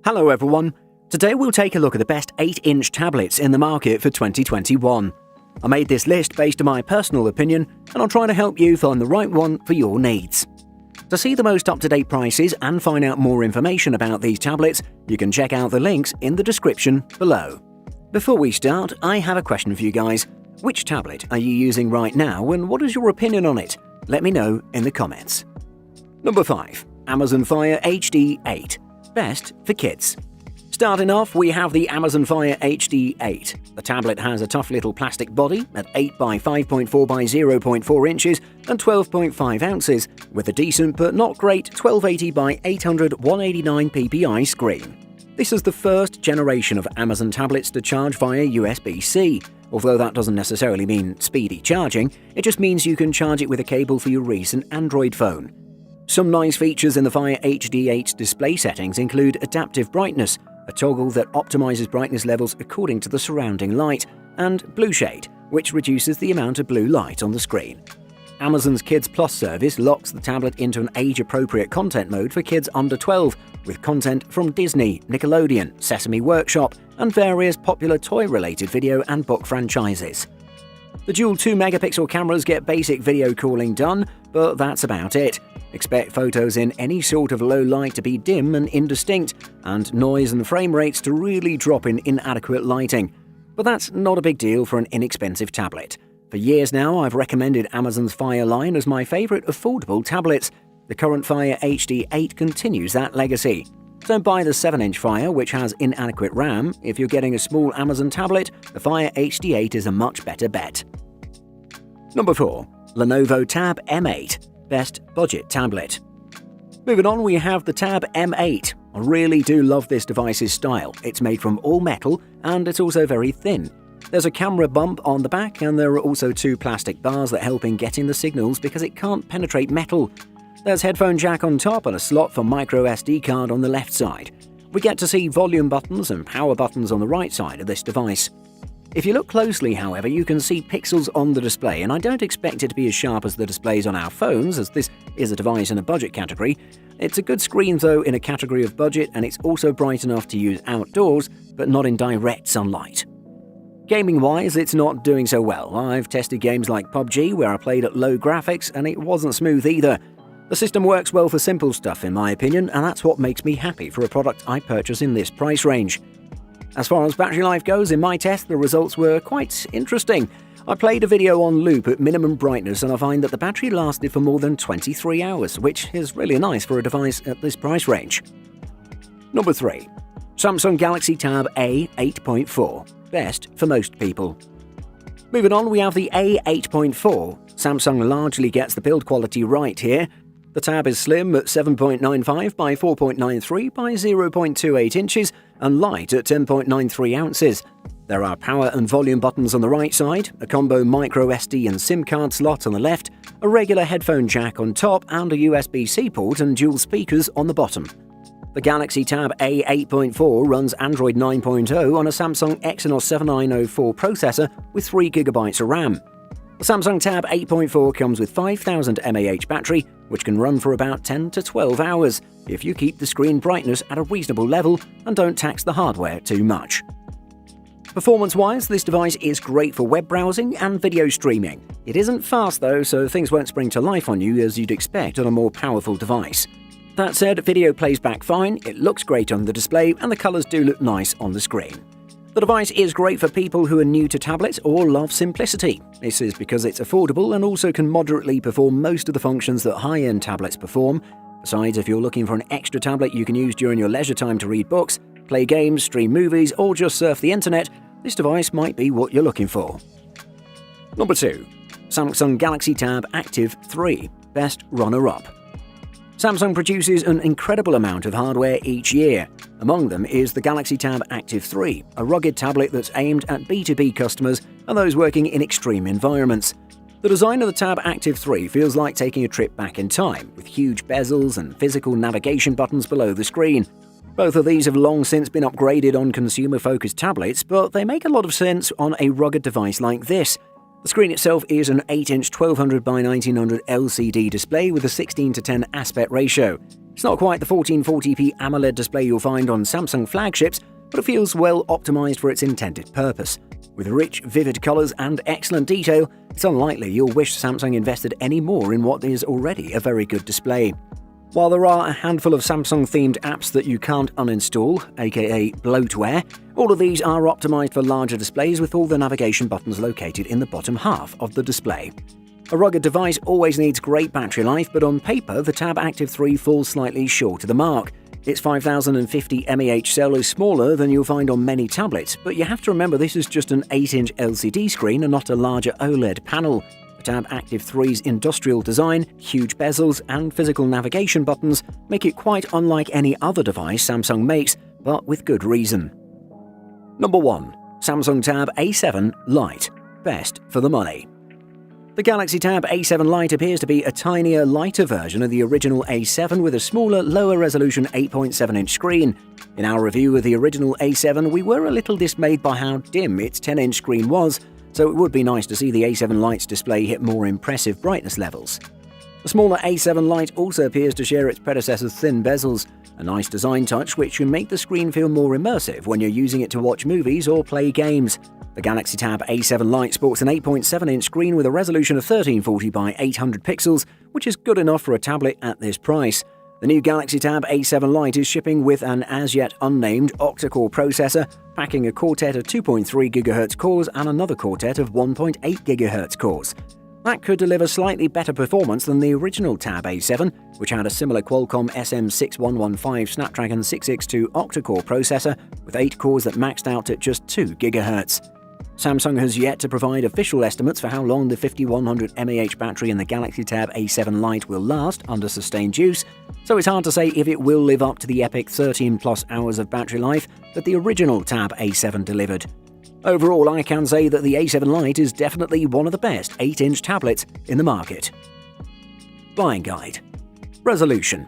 Hello everyone, today we'll take a look at the best 8-inch tablets in the market for 2021. I made this list based on my personal opinion and I'll try to help you find the right one for your needs. To see the most up-to-date prices and find out more information about these tablets, you can check out the links in the description below. Before we start, I have a question for you guys. Which tablet are you using right now and what is your opinion on it? Let me know in the comments. Number 5. Amazon Fire HD 8. Best for kids. Starting off, we have the Amazon Fire HD 8. The tablet has a tough little plastic body at 8 by 5.4 by 0.4 inches and 12.5 ounces, with a decent but not great 1280 by 800 189 ppi screen. This is the first generation of Amazon tablets to charge via USB-C. Although that doesn't necessarily mean speedy charging, it just means you can charge it with a cable for your recent Android phone. Some nice features in the Fire HD 8's display settings include adaptive brightness, a toggle that optimizes brightness levels according to the surrounding light, and Blue Shade, which reduces the amount of blue light on the screen. Amazon's Kids Plus service locks the tablet into an age-appropriate content mode for kids under 12, with content from Disney, Nickelodeon, Sesame Workshop, and various popular toy-related video and book franchises. The dual 2-megapixel cameras get basic video calling done, but that's about it. Expect photos in any sort of low light to be dim and indistinct, and noise and frame rates to really drop in inadequate lighting. But that's not a big deal for an inexpensive tablet. For years now, I've recommended Amazon's Fire line as my favorite affordable tablets. The current Fire HD 8 continues that legacy. Don't buy the 7-inch Fire, which has inadequate RAM. If you're getting a small Amazon tablet, the Fire HD 8 is a much better bet. Number 4. Lenovo Tab M8. Best budget tablet. Moving on, we have the Tab M8. I really do love this device's style. It's made from all metal and it's also very thin. There's a camera bump on the back and there are also 2 plastic bars that help in getting the signals because it can't penetrate metal. There's headphone jack on top and a slot for micro SD card on the left side. We get to see volume buttons and power buttons on the right side of this device. If you look closely, however, you can see pixels on the display, and I don't expect it to be as sharp as the displays on our phones, as this is a device in a budget category. It's a good screen, though, in a category of budget, and it's also bright enough to use outdoors, but not in direct sunlight. Gaming-wise, it's not doing so well. I've tested games like PUBG, where I played at low graphics, and it wasn't smooth either. The system works well for simple stuff, in my opinion, and that's what makes me happy for a product I purchase in this price range. As far as battery life goes, in my test, the results were quite interesting. I played a video on loop at minimum brightness and I find that the battery lasted for more than 23 hours, which is really nice for a device at this price range. Number 3. Samsung Galaxy Tab A 8.4. Best for most people. Moving on, we have the A 8.4. Samsung largely gets the build quality right here. The tab is slim at 7.95 by 4.93 by 0.28 inches and light at 10.93 ounces. There are power and volume buttons on the right side, a combo micro SD and SIM card slot on the left, a regular headphone jack on top and a USB-C port and dual speakers on the bottom. The Galaxy Tab A 8.4 runs Android 9.0 on a Samsung Exynos 7904 processor with 3GB of RAM. The Samsung Tab 8.4 comes with 5000 mAh battery, which can run for about 10 to 12 hours if you keep the screen brightness at a reasonable level and don't tax the hardware too much. Performance-wise, this device is great for web browsing and video streaming. It isn't fast though, so things won't spring to life on you as you'd expect on a more powerful device. That said, video plays back fine, it looks great on the display, and the colours do look nice on the screen. The device is great for people who are new to tablets or love simplicity. This is because it's affordable and also can moderately perform most of the functions that high-end tablets perform. Besides, if you're looking for an extra tablet you can use during your leisure time to read books, play games, stream movies, or just surf the internet, this device might be what you're looking for. Number 2. Samsung Galaxy Tab Active 3. Best runner-up. Samsung produces an incredible amount of hardware each year. Among them is the Galaxy Tab Active 3, a rugged tablet that's aimed at B2B customers and those working in extreme environments. The design of the Tab Active 3 feels like taking a trip back in time, with huge bezels and physical navigation buttons below the screen. Both of these have long since been upgraded on consumer-focused tablets, but they make a lot of sense on a rugged device like this. The screen itself is an 8-inch 1200 by 1900 LCD display with a 16:10 aspect ratio. It's not quite the 1440p AMOLED display you'll find on Samsung flagships, but it feels well optimized for its intended purpose. With rich, vivid colors and excellent detail, it's unlikely you'll wish Samsung invested any more in what is already a very good display. While there are a handful of Samsung-themed apps that you can't uninstall, aka bloatware, all of these are optimized for larger displays with all the navigation buttons located in the bottom half of the display. A rugged device always needs great battery life, but on paper the Tab Active 3 falls slightly short of the mark. Its 5050 mAh cell is smaller than you'll find on many tablets, but you have to remember this is just an 8-inch LCD screen and not a larger OLED panel. The Tab Active 3's industrial design, huge bezels, and physical navigation buttons make it quite unlike any other device Samsung makes, but with good reason. Number 1. Samsung Tab A7 Lite. Best for the money. The Galaxy Tab A7 Lite appears to be a tinier, lighter version of the original A7 with a smaller, lower-resolution 8.7-inch screen. In our review of the original A7, we were a little dismayed by how dim its 10-inch screen was, so it would be nice to see the A7 Lite's display hit more impressive brightness levels. The smaller A7 Lite also appears to share its predecessor's thin bezels, a nice design touch which can make the screen feel more immersive when you're using it to watch movies or play games. The Galaxy Tab A7 Lite sports an 8.7-inch screen with a resolution of 1340 by 800 pixels, which is good enough for a tablet at this price. The new Galaxy Tab A7 Lite is shipping with an as-yet unnamed octa-core processor, packing a quartet of 2.3 GHz cores and another quartet of 1.8 GHz cores. That could deliver slightly better performance than the original Tab A7, which had a similar Qualcomm SM6115 Snapdragon 662 octa-core processor with 8 cores that maxed out at just 2 GHz. Samsung has yet to provide official estimates for how long the 5100 mAh battery in the Galaxy Tab A7 Lite will last under sustained use, so it's hard to say if it will live up to the epic 13+ hours of battery life that the original Tab A7 delivered. Overall, I can say that the A7 Lite is definitely one of the best 8-inch tablets in the market. Buying guide. Resolution.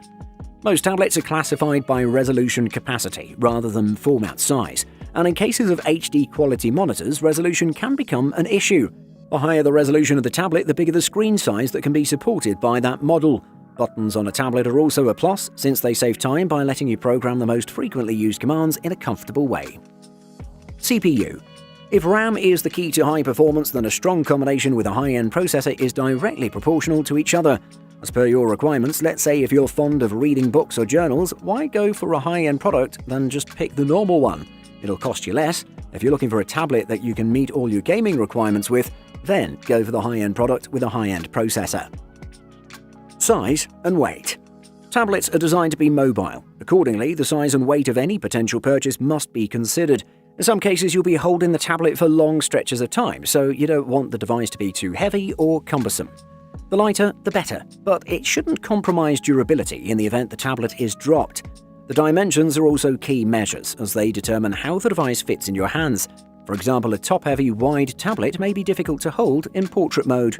Most tablets are classified by resolution capacity rather than format size, and in cases of HD quality monitors, resolution can become an issue. The higher the resolution of the tablet, the bigger the screen size that can be supported by that model. Buttons on a tablet are also a plus, since they save time by letting you program the most frequently used commands in a comfortable way. CPU. If RAM is the key to high performance, then a strong combination with a high-end processor is directly proportional to each other. As per your requirements, let's say if you're fond of reading books or journals, why go for a high-end product than just pick the normal one? It'll cost you less. If you're looking for a tablet that you can meet all your gaming requirements with, then go for the high-end product with a high-end processor. Size and weight. Tablets are designed to be mobile. Accordingly, the size and weight of any potential purchase must be considered. In some cases, you'll be holding the tablet for long stretches of time, so you don't want the device to be too heavy or cumbersome. The lighter, the better, but it shouldn't compromise durability in the event the tablet is dropped. The dimensions are also key measures, as they determine how the device fits in your hands. For example, a top-heavy, wide tablet may be difficult to hold in portrait mode.